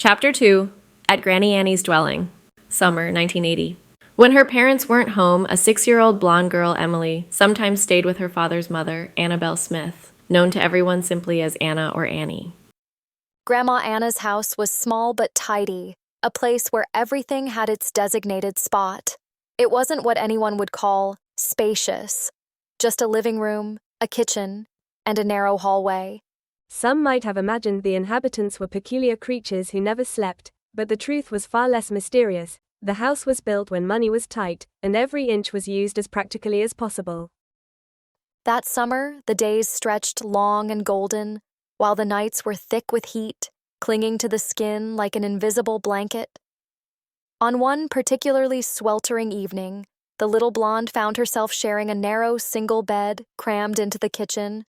Chapter 2 At Granny Annie's Dwelling. Summer 1980. When her parents weren't home, a 6-year-old blonde girl, Emily, sometimes stayed with her father's mother, Annabelle Smith, known to everyone simply as Anna or Annie. Grandma Anna's house was small but tidy, a place where everything had its designated spot. It wasn't what anyone would call spacious, just a living room, a kitchen, and a narrow hallway. Some might have imagined the inhabitants were peculiar creatures who never slept, but the truth was far less mysterious. The house was built when money was tight, and every inch was used as practically as possible. That summer, the days stretched long and golden, while the nights were thick with heat, clinging to the skin like an invisible blanket. On one particularly sweltering evening, the little blonde found herself sharing a narrow single bed crammed into the kitchen.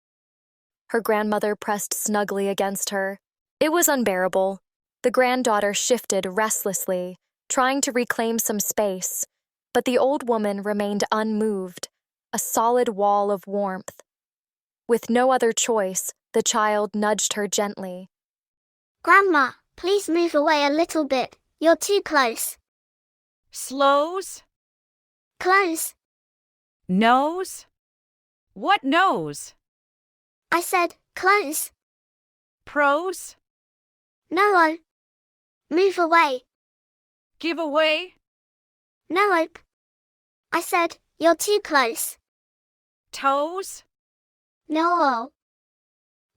Her grandmother pressed snugly against her. It was unbearable. The granddaughter shifted restlessly, trying to reclaim some space, but the old woman remained unmoved, a solid wall of warmth. With no other choice, the child nudged her gently. "Grandma, please move away a little bit. You're too close." Slows? "Close." Nose? What nose? I said, "Close." Pros? No. Move away. Give away? No. I said, "You're too close." Toes? No.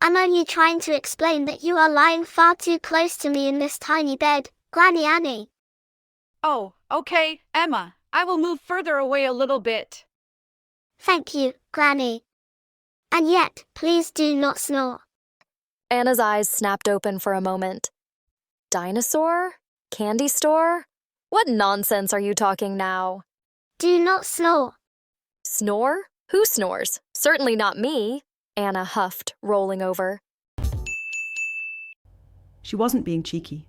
I'm only trying to explain that you are lying far too close to me in this tiny bed, Granny Annie. Oh, okay, Emma. I will move further away a little bit. Thank you, Granny. And yet, please do not snore. Anna's eyes snapped open for a moment. Dinosaur? Candy store? What nonsense are you talking now? Do not snore. Snore? Who snores? Certainly not me, Anna huffed, rolling over. She wasn't being cheeky.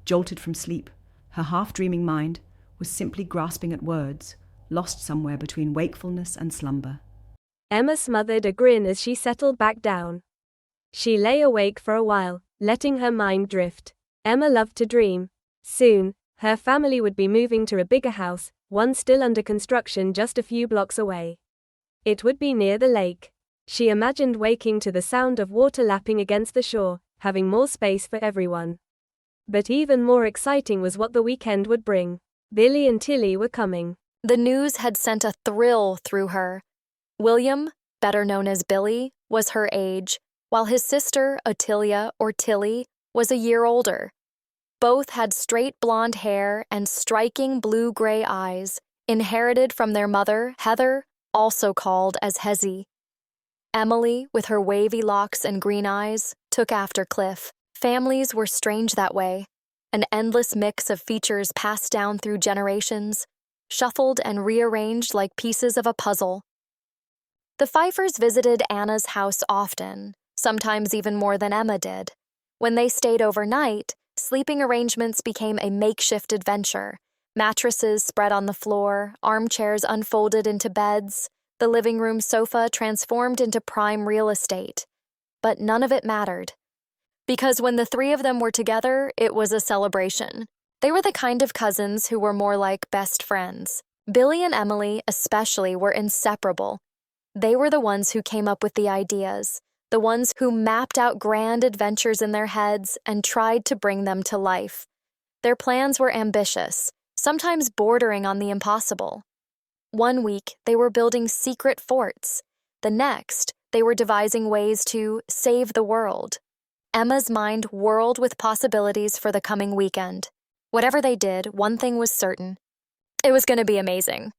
Jolted from sleep, her half-dreaming mind was simply grasping at words, lost somewhere between wakefulness and slumber. Emma smothered a grin as she settled back down. She lay awake for a while, letting her mind drift. Emma loved to dream. Soon, her family would be moving to a bigger house, one still under construction just a few blocks away. It would be near the lake. She imagined waking to the sound of water lapping against the shore, having more space for everyone. But even more exciting was what the weekend would bring. Billy and Tilly were coming. The news had sent a thrill through her. William, better known as Billy, was her age, while his sister, Ottilia or Tilly, was a year older. Both had straight blonde hair and striking blue-gray eyes, inherited from their mother, Heather, also called as Hezzy. Emily, with her wavy locks and green eyes, took after Cliff. Families were strange that way, an endless mix of features passed down through generations, shuffled and rearranged like pieces of a puzzle. The Pfeiffers visited Anna's house often, sometimes even more than Emma did. When they stayed overnight, sleeping arrangements became a makeshift adventure. Mattresses spread on the floor, armchairs unfolded into beds, the living room sofa transformed into prime real estate. But none of it mattered. Because when the three of them were together, it was a celebration. They were the kind of cousins who were more like best friends. Billy and Emily, especially, were inseparable. They were the ones who came up with the ideas, the ones who mapped out grand adventures in their heads and tried to bring them to life. Their plans were ambitious, sometimes bordering on the impossible. One week, they were building secret forts. The next, they were devising ways to save the world. Emma's mind whirled with possibilities for the coming weekend. Whatever they did, one thing was certain. It was going to be amazing.